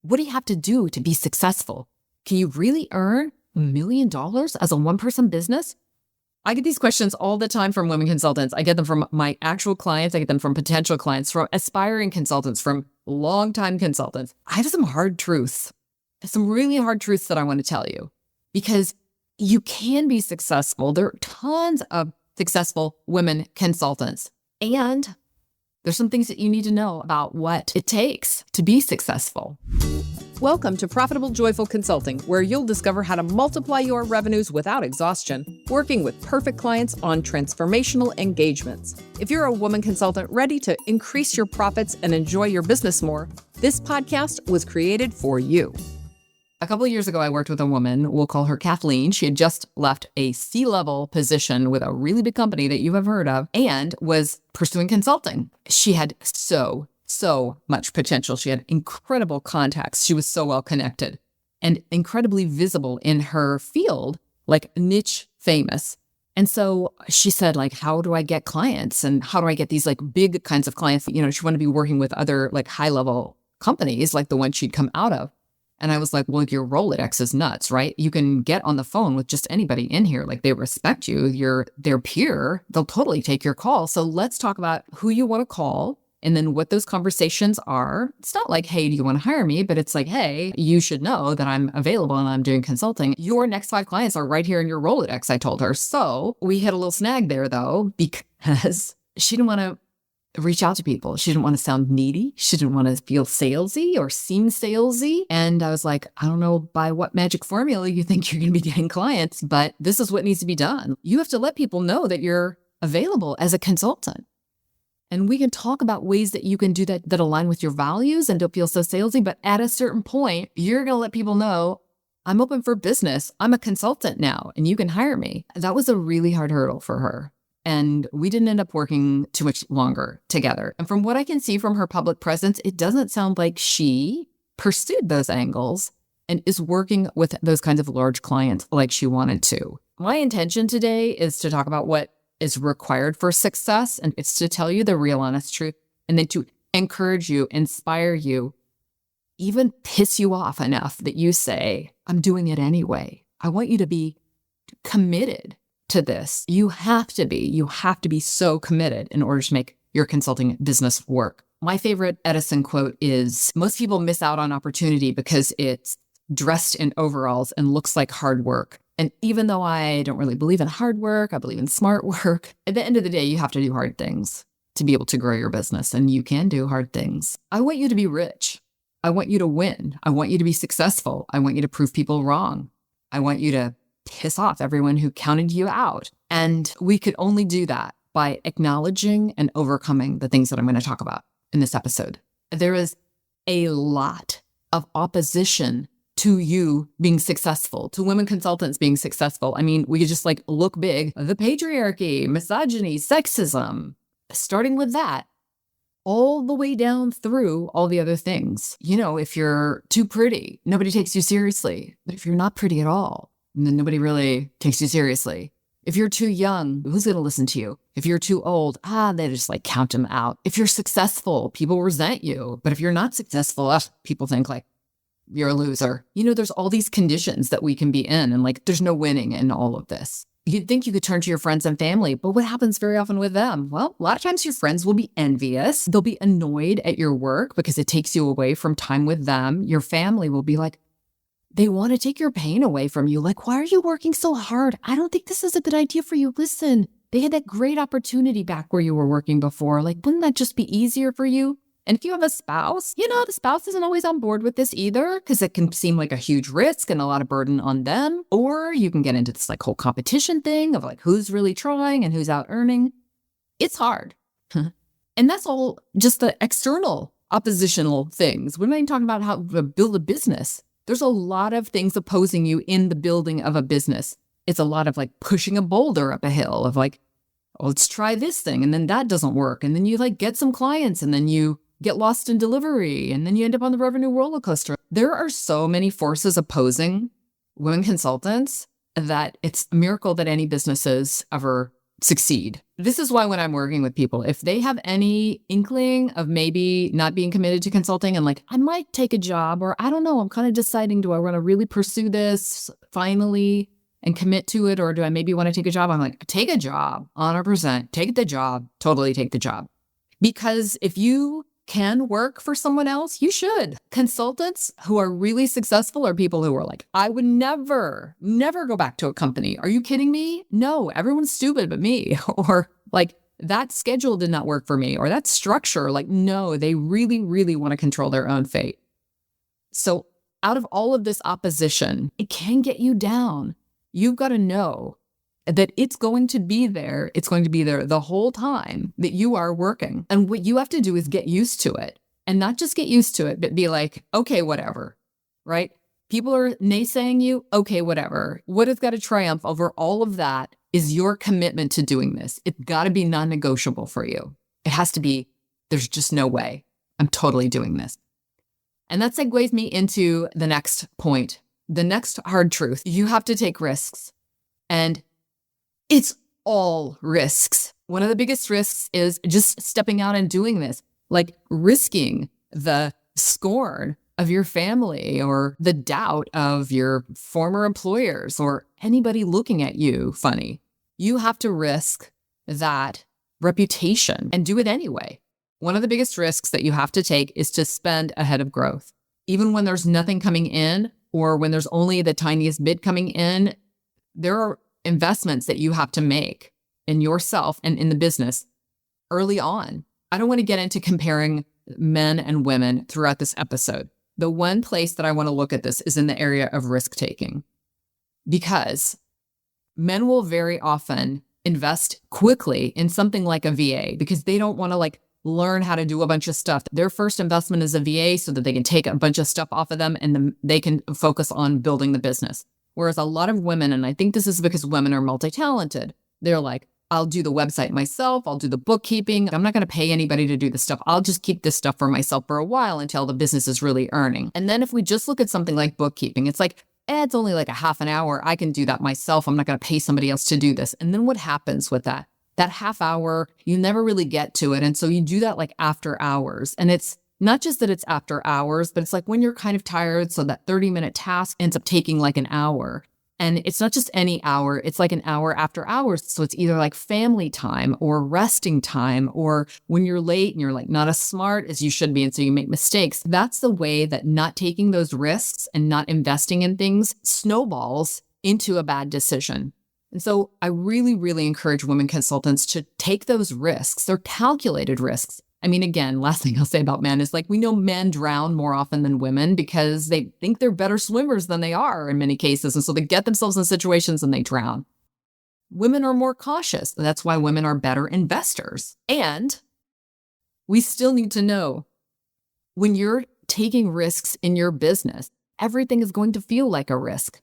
What do you have to do to be successful? Can you really earn $1 million as a one-person business? I get these questions all the time from women consultants. I get them from my actual clients. I get them from potential clients, from aspiring consultants, from longtime consultants. I have some hard truths, some really hard truths that I want to tell you, because you can be successful. There are tons of successful women consultants, and there's some things that you need to know about what it takes to be successful. Welcome to Profitable Joyful Consulting, where you'll discover how to multiply your revenues without exhaustion, working with perfect clients on transformational engagements. If you're a woman consultant ready to increase your profits and enjoy your business more, this podcast was created for you. A couple of years ago, I worked with a woman, we'll call her Kathleen. She had just left a C-level position with a really big company that you have heard of and was pursuing consulting. She had so much potential. She had incredible contacts. She was so well connected and incredibly visible in her field, like niche famous. And so she said, like, how do I get clients? And how do I get these like big kinds of clients? You know, she wanted to be working with other like high level companies like the one she'd come out of. And I was like, well, your Rolodex is nuts, right? You can get on the phone with just anybody in here. Like, they respect you. You're their peer. They'll totally take your call. So let's talk about who you want to call and then what those conversations are. It's not like, hey, do you want to hire me? But it's like, hey, you should know that I'm available and I'm doing consulting. Your next 5 clients are right here in your Rolodex, I told her. So we hit a little snag there, though, because she didn't want to reach out to people. She didn't want to sound needy. She didn't want to feel salesy or seem salesy. And I was like, I don't know by what magic formula you think you're going to be getting clients, but this is what needs to be done. You have to let people know that you're available as a consultant. And we can talk about ways that you can do that align with your values and don't feel so salesy. But at a certain point, you're going to let people know, I'm open for business. I'm a consultant now, and you can hire me. That was a really hard hurdle for her. And we didn't end up working too much longer together. And from what I can see from her public presence, it doesn't sound like she pursued those angles and is working with those kinds of large clients like she wanted to. My intention today is to talk about what is required for success. And it's to tell you the real honest truth and then to encourage you, inspire you, even piss you off enough that you say, I'm doing it anyway. I want you to be committed to this. You have to be so committed in order to make your consulting business work. My favorite Edison quote is, most people miss out on opportunity because it's dressed in overalls and looks like hard work. And even though I don't really believe in hard work, I believe in smart work. At the end of the day, you have to do hard things to be able to grow your business, and you can do hard things. I want you to be rich. I want you to win. I want you to be successful. I want you to prove people wrong. I want you to piss off everyone who counted you out. And we could only do that by acknowledging and overcoming the things that I'm going to talk about in this episode. There is a lot of opposition to you being successful, to women consultants being successful. I mean, we could just like look big. The patriarchy, misogyny, sexism, starting with that, all the way down through all the other things. You know, if you're too pretty, nobody takes you seriously. But if you're not pretty at all, then nobody really takes you seriously. If you're too young, who's going to listen to you? If you're too old, they just like count them out. If you're successful, people resent you. But if you're not successful, people think like you're a loser. You know, there's all these conditions that we can be in, and like there's no winning in all of this. You'd think you could turn to your friends and family, but what happens very often with them? Well, a lot of times your friends will be envious. They'll be annoyed at your work because it takes you away from time with them. Your family will be like, they want to take your pain away from you. Like, why are you working so hard? I don't think this is a good idea for you. Listen, they had that great opportunity back where you were working before. Like, wouldn't that just be easier for you? And if you have a spouse, you know, the spouse isn't always on board with this either, because it can seem like a huge risk and a lot of burden on them. Or you can get into this like whole competition thing of like who's really trying and who's out earning. It's hard. And that's all just the external oppositional things. We're not even talking about how to build a business. There's a lot of things opposing you in the building of a business. It's a lot of like pushing a boulder up a hill of like, oh, let's try this thing. And then that doesn't work. And then you like get some clients and then you get lost in delivery. And then you end up on the revenue roller coaster. There are so many forces opposing women consultants that it's a miracle that any businesses ever succeed. This is why when I'm working with people, if they have any inkling of maybe not being committed to consulting and like, I might take a job, or I don't know, I'm kind of deciding, do I want to really pursue this finally and commit to it? Or do I maybe want to take a job? I'm like, take a job, 100%, take the job, totally take the job. Because if you can work for someone else, you should. Consultants who are really successful are people who are like, I would never go back to a company. Are you kidding me? No, everyone's stupid but me. Or like, that schedule did not work for me, or that structure. Like, no, they really, really want to control their own fate. So out of all of this opposition, it can get you down. You've got to know that it's going to be there. It's going to be there the whole time that you are working. And what you have to do is get used to it, and not just get used to it, but be like, okay, whatever, right? People are naysaying you. Okay, whatever. What has got to triumph over all of that is your commitment to doing this. It's got to be non-negotiable for you. It has to be, there's just no way. I'm totally doing this. And that segues me into the next point. The next hard truth. You have to take risks. And it's all risks. One of the biggest risks is just stepping out and doing this, like risking the scorn of your family or the doubt of your former employers or anybody looking at you funny. You have to risk that reputation and do it anyway. One of the biggest risks that you have to take is to spend ahead of growth. Even when there's nothing coming in, or when there's only the tiniest bit coming in, there are investments that you have to make in yourself and in the business early on. I don't want to get into comparing men and women throughout this episode. The one place that I want to look at this is in the area of risk taking, because men will very often invest quickly in something like a VA because they don't want to like learn how to do a bunch of stuff. Their first investment is a VA so that they can take a bunch of stuff off of them and then they can focus on building the business. Whereas a lot of women, and I think this is because women are multi-talented, they're like, I'll do the website myself. I'll do the bookkeeping. I'm not going to pay anybody to do this stuff. I'll just keep this stuff for myself for a while until the business is really earning. And then if we just look at something like bookkeeping, it's like, it's only like a half an hour. I can do that myself. I'm not going to pay somebody else to do this. And then what happens with that? That half hour, you never really get to it. And so you do that like after hours. And it's not just that it's after hours, but it's like when you're kind of tired. So that 30-minute task ends up taking like an hour. And it's not just any hour, it's like an hour after hours. So it's either like family time or resting time, or when you're late and you're like not as smart as you should be. And so you make mistakes. That's the way that not taking those risks and not investing in things snowballs into a bad decision. And so I really, really encourage women consultants to take those risks. They're calculated risks. I mean, again, last thing I'll say about men is like, we know men drown more often than women because they think they're better swimmers than they are in many cases. And so they get themselves in situations and they drown. Women are more cautious. That's why women are better investors. And we still need to know, when you're taking risks in your business, everything is going to feel like a risk.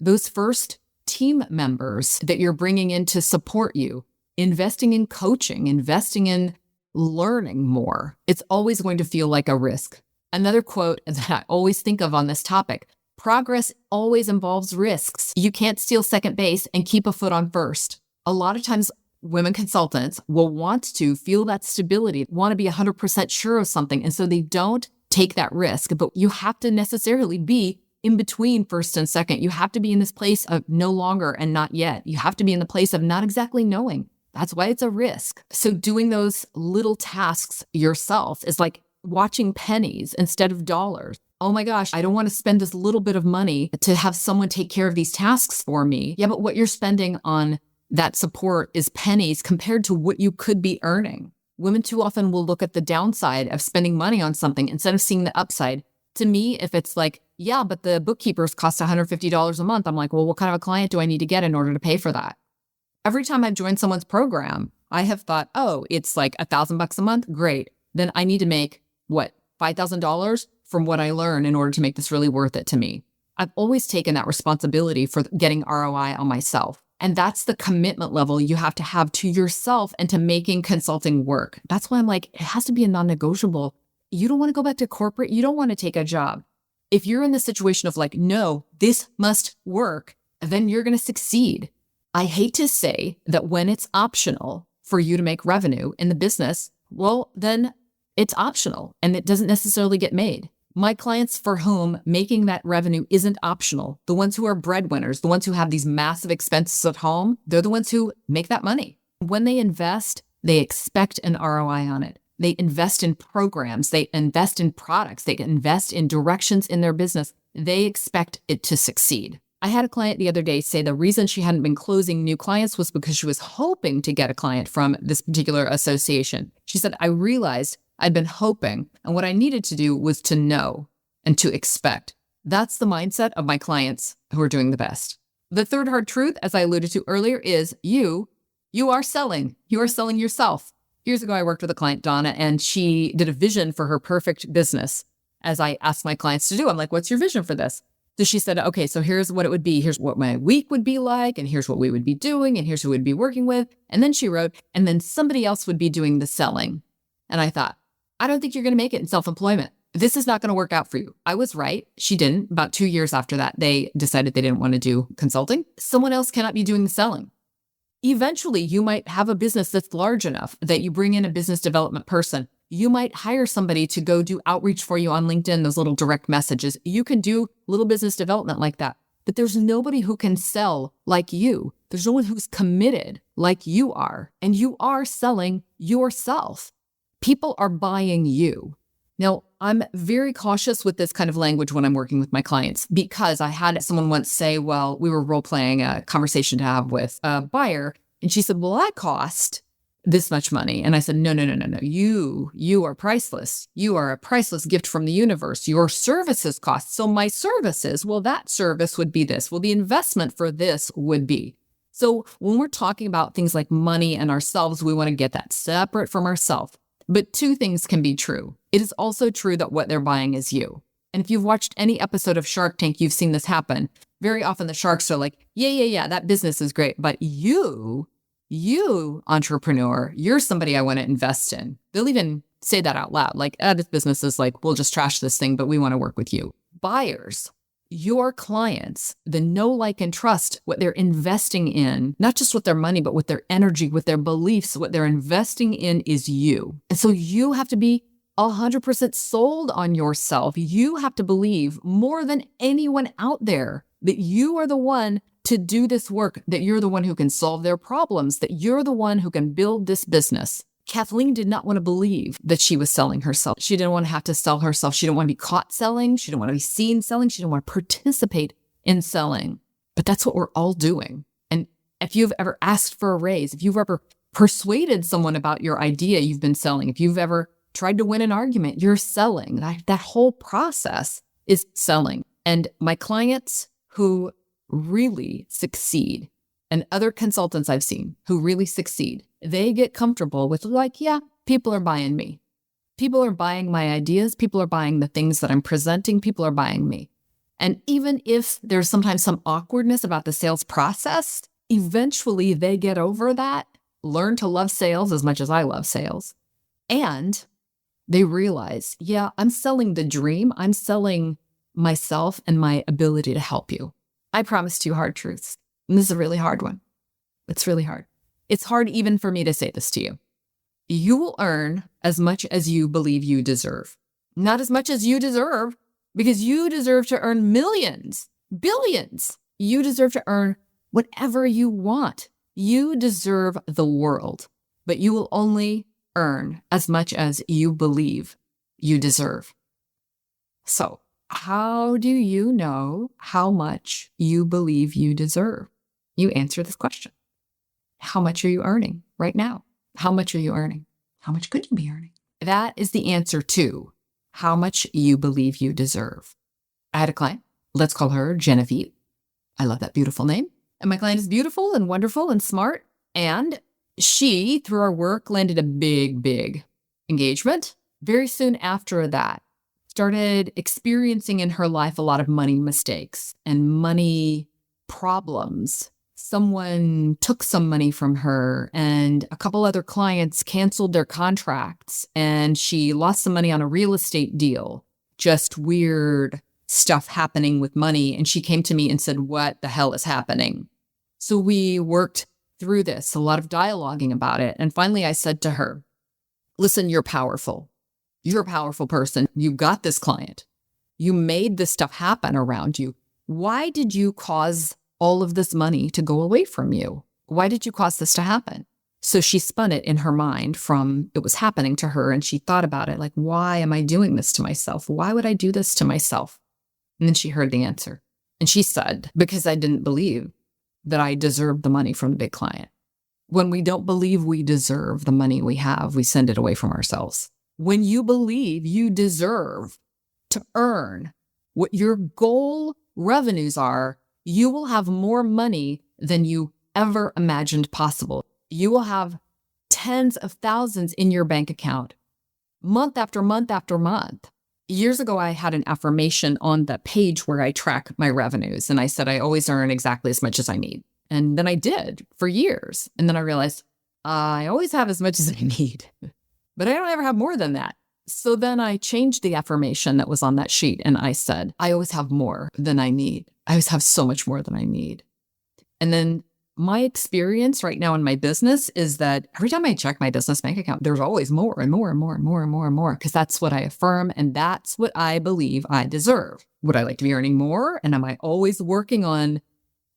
Those first team members that you're bringing in to support you, investing in coaching, investing in learning more, it's always going to feel like a risk. Another quote that I always think of on this topic: progress always involves risks. You can't steal second base and keep a foot on first. A lot of times women consultants will want to feel that stability, want to be 100% sure of something. And so they don't take that risk, but you have to necessarily be in between first and second. You have to be in this place of no longer and not yet. You have to be in the place of not exactly knowing. That's why it's a risk. So doing those little tasks yourself is like watching pennies instead of dollars. Oh my gosh, I don't want to spend this little bit of money to have someone take care of these tasks for me. Yeah, but what you're spending on that support is pennies compared to what you could be earning. Women too often will look at the downside of spending money on something instead of seeing the upside. To me, if it's like, yeah, but the bookkeepers cost $150 a month, I'm like, well, what kind of a client do I need to get in order to pay for that? Every time I've joined someone's program, I have thought, oh, it's like $1,000 a month. Great. Then I need to make what, $5,000 from what I learn in order to make this really worth it to me. I've always taken that responsibility for getting ROI on myself. And that's the commitment level you have to yourself and to making consulting work. That's why I'm like, it has to be a non-negotiable. You don't want to go back to corporate. You don't want to take a job. If you're in the situation of like, no, this must work, then you're going to succeed. I hate to say that when it's optional for you to make revenue in the business, well, then it's optional and it doesn't necessarily get made. My clients for whom making that revenue isn't optional, the ones who are breadwinners, the ones who have these massive expenses at home, they're the ones who make that money. When they invest, they expect an ROI on it. They invest in programs, they invest in products, they invest in directions in their business. They expect it to succeed. I had a client the other day say the reason she hadn't been closing new clients was because she was hoping to get a client from this particular association. She said, I realized I'd been hoping, and what I needed to do was to know and to expect. That's the mindset of my clients who are doing the best. The third hard truth, as I alluded to earlier, is you are selling. You are selling yourself. Years ago, I worked with a client, Donna, and she did a vision for her perfect business. As I asked my clients to do, I'm like, what's your vision for this? So she said, okay, so here's what it would be. Here's what my week would be like, and here's what we would be doing, and here's who we'd be working with. And then she wrote, and then somebody else would be doing the selling. And I thought, I don't think you're going to make it in self-employment. This is not going to work out for you. I was right. She didn't. About 2 years after that, they decided they didn't want to do consulting. Someone else cannot be doing the selling. Eventually, you might have a business that's large enough that you bring in a business development person. You might hire somebody to go do outreach for you on LinkedIn, those little direct messages. You can do little business development like that. But there's nobody who can sell like you. There's no one who's committed like you are. And you are selling yourself. People are buying you. Now, I'm very cautious with this kind of language when I'm working with my clients because I had someone once say, well, we were role-playing a conversation to have with a buyer. And she said, well, that cost this much money. And I said, no. You are priceless. You are a priceless gift from the universe. Your services cost. So my services, well, that service would be this. Well, the investment for this would be. So when we're talking about things like money and ourselves, we want to get that separate from ourselves. But two things can be true. It is also true that what they're buying is you. And if you've watched any episode of Shark Tank, you've seen this happen. Very often the sharks are like, yeah, that business is great. But you entrepreneur, you're somebody I want to invest in. They'll even say that out loud. Like, this business is like, we'll just trash this thing, but we want to work with you. Buyers, your clients, the know, like, and trust what they're investing in, not just with their money, but with their energy, with their beliefs, what they're investing in is you. And so you have to be 100% sold on yourself. You have to believe more than anyone out there that you are the one to do this work, that you're the one who can solve their problems, that you're the one who can build this business. Kathleen did not want to believe that she was selling herself. She didn't want to have to sell herself. She didn't want to be caught selling. She didn't want to be seen selling. She didn't want to participate in selling. But that's what we're all doing. And if you've ever asked for a raise, if you've ever persuaded someone about your idea, you've been selling. If you've ever tried to win an argument, you're selling. That whole process is selling. And my clients who really succeed, and other consultants I've seen who really succeed, they get comfortable with like, yeah, people are buying me. People are buying my ideas. People are buying the things that I'm presenting. People are buying me. And even if there's sometimes some awkwardness about the sales process, eventually they get over that, learn to love sales as much as I love sales. And they realize, yeah, I'm selling the dream. I'm selling myself and my ability to help you. I promised you hard truths. And this is a really hard one. It's really hard. It's hard even for me to say this to you. You will earn as much as you believe you deserve. Not as much as you deserve, because you deserve to earn millions, billions. You deserve to earn whatever you want. You deserve the world, but you will only earn as much as you believe you deserve. So, how do you know how much you believe you deserve? You answer this question. How much are you earning right now? How much are you earning? How much could you be earning? That is the answer to how much you believe you deserve. I had a client, let's call her Genevieve. I love that beautiful name. And my client is beautiful and wonderful and smart. And she, through our work, landed a big engagement. Very soon after that, started experiencing in her life a lot of money mistakes and money problems. Someone took some money from her and a couple other clients canceled their contracts and she lost some money on a real estate deal. Just weird stuff happening with money. And she came to me and said, what the hell is happening? So we worked through this, a lot of dialoguing about it. And finally, I said to her, listen, you're powerful. You're a powerful person. You got this client. You made this stuff happen around you. Why did you cause all of this money to go away from you? Why did you cause this to happen? So she spun it in her mind from it was happening to her, and she thought about it like, why am I doing this to myself? Why would I do this to myself? And then she heard the answer. And she said, because I didn't believe that I deserved the money from the big client. When we don't believe we deserve the money we have, we send it away from ourselves. When you believe you deserve to earn what your goal revenues are, you will have more money than you ever imagined possible. You will have tens of thousands in your bank account, month after month after month. Years ago, I had an affirmation on the page where I track my revenues. And I said, I always earn exactly as much as I need. And then I did for years. And then I realized I always have as much as I need, but I don't ever have more than that. So then I changed the affirmation that was on that sheet. And I said, I always have more than I need. I always have so much more than I need. And then my experience right now in my business is that every time I check my business bank account, there's always more and more and more and more and more and more, because that's what I affirm and that's what I believe I deserve. Would I like to be earning more? And am I always working on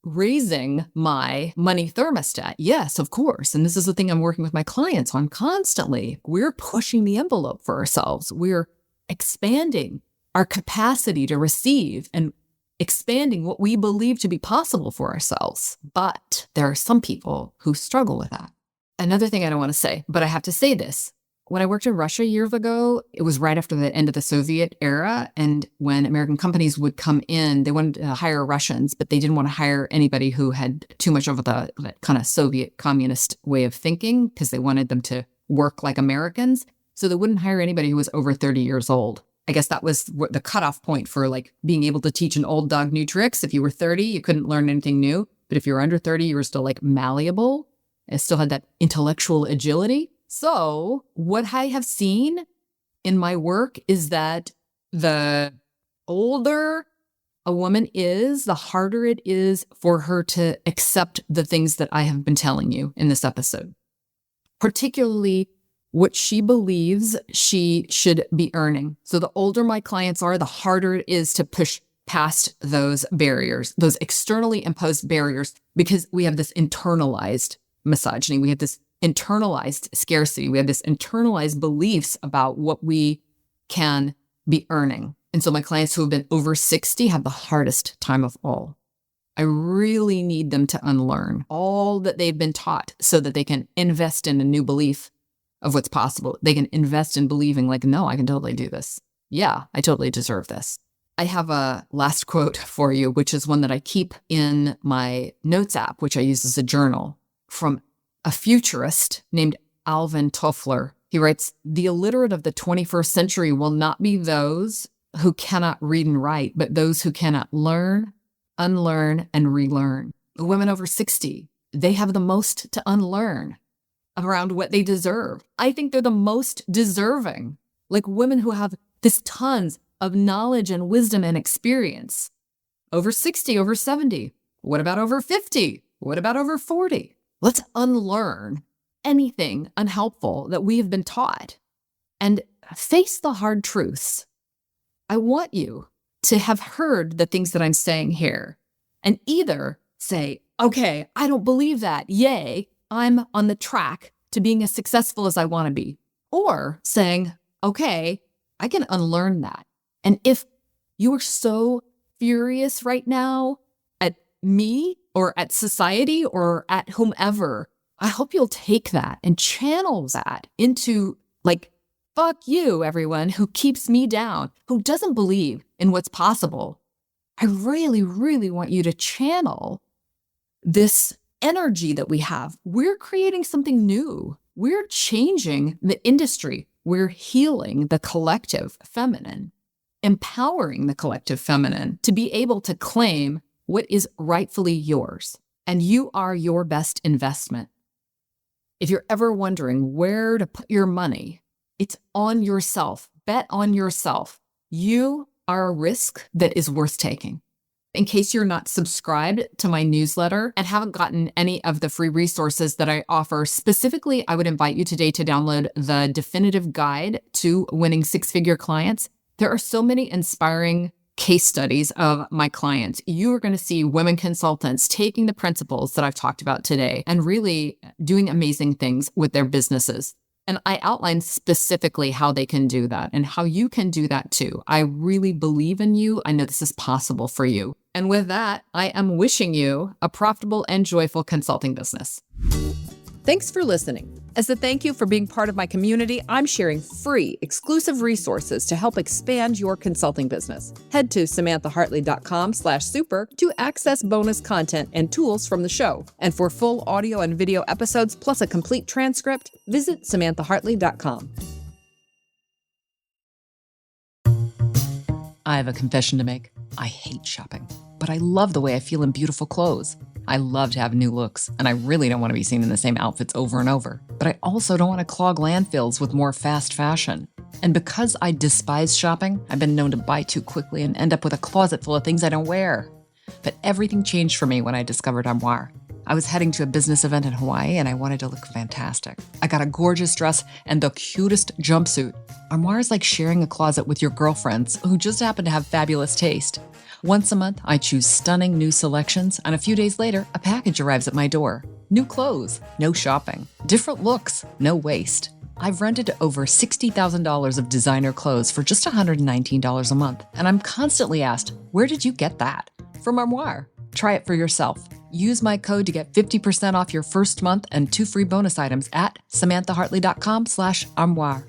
raising my money thermostat? Yes, of course. And this is the thing I'm working with my clients on constantly. We're pushing the envelope for ourselves. We're expanding our capacity to receive and expanding what we believe to be possible for ourselves. But there are some people who struggle with that. Another thing I don't want to say, but I have to say this. When I worked in Russia years ago, it was right after the end of the Soviet era. And when American companies would come in, they wanted to hire Russians, but they didn't want to hire anybody who had too much of the kind of Soviet communist way of thinking, because they wanted them to work like Americans. So they wouldn't hire anybody who was over 30 years old. I guess that was the cutoff point for like being able to teach an old dog new tricks. If you were 30, you couldn't learn anything new. But if you were under 30, you were still like malleable and still had that intellectual agility. So what I have seen in my work is that the older a woman is, the harder it is for her to accept the things that I have been telling you in this episode, particularly what she believes she should be earning. So the older my clients are, the harder it is to push past those barriers, those externally imposed barriers, because we have this internalized misogyny. We have this internalized scarcity. We have this internalized beliefs about what we can be earning. And so my clients who have been over 60 have the hardest time of all. I really need them to unlearn all that they've been taught so that they can invest in a new belief of what's possible. They can invest in believing like, no, I can totally do this. Yeah, I totally deserve this. I have a last quote for you, which is one that I keep in my notes app, which I use as a journal, from a futurist named Alvin Toffler. He writes, the illiterate of the 21st century will not be those who cannot read and write, but those who cannot learn, unlearn, and relearn. The women over 60, they have the most to unlearn around what they deserve. I think they're the most deserving, like women who have this tons of knowledge and wisdom and experience. Over 60, over 70. What about over 50? What about over 40? Let's unlearn anything unhelpful that we have been taught and face the hard truths. I want you to have heard the things that I'm saying here and either say, okay, I don't believe that. Yay, I'm on the track to being as successful as I want to be. Or saying, okay, I can unlearn that. And if you are so furious right now at me or at society or at whomever, I hope you'll take that and channel that into like, fuck you, everyone who keeps me down, who doesn't believe in what's possible. I really, really want you to channel this energy that we have. We're creating something new. We're changing the industry. We're healing the collective feminine, empowering the collective feminine to be able to claim what is rightfully yours. And you are your best investment. If you're ever wondering where to put your money, it's on yourself. Bet on yourself. You are a risk that is worth taking. In case you're not subscribed to my newsletter and haven't gotten any of the free resources that I offer, specifically, I would invite you today to download the definitive guide to winning six-figure clients. There are so many inspiring case studies of my clients. You are going to see women consultants taking the principles that I've talked about today and really doing amazing things with their businesses. And I outline specifically how they can do that and how you can do that too. I really believe in you. I know this is possible for you. And with that, I am wishing you a profitable and joyful consulting business. Thanks for listening. As a thank you for being part of my community, I'm sharing free, exclusive resources to help expand your consulting business. Head to SamanthaHartley.com/super to access bonus content and tools from the show. And for full audio and video episodes, plus a complete transcript, visit SamanthaHartley.com. I have a confession to make. I hate shopping, but I love the way I feel in beautiful clothes. I love to have new looks, and I really don't want to be seen in the same outfits over and over. But I also don't want to clog landfills with more fast fashion. And because I despise shopping, I've been known to buy too quickly and end up with a closet full of things I don't wear. But everything changed for me when I discovered Armoire. I was heading to a business event in Hawaii, and I wanted to look fantastic. I got a gorgeous dress and the cutest jumpsuit. Armoire is like sharing a closet with your girlfriends who just happen to have fabulous taste. Once a month, I choose stunning new selections, and a few days later, a package arrives at my door. New clothes, no shopping. Different looks, no waste. I've rented over $60,000 of designer clothes for just $119 a month, and I'm constantly asked, where did you get that? From Armoire. Try it for yourself. Use my code to get 50% off your first month and 2 free bonus items at SamanthaHartley.com/armoire.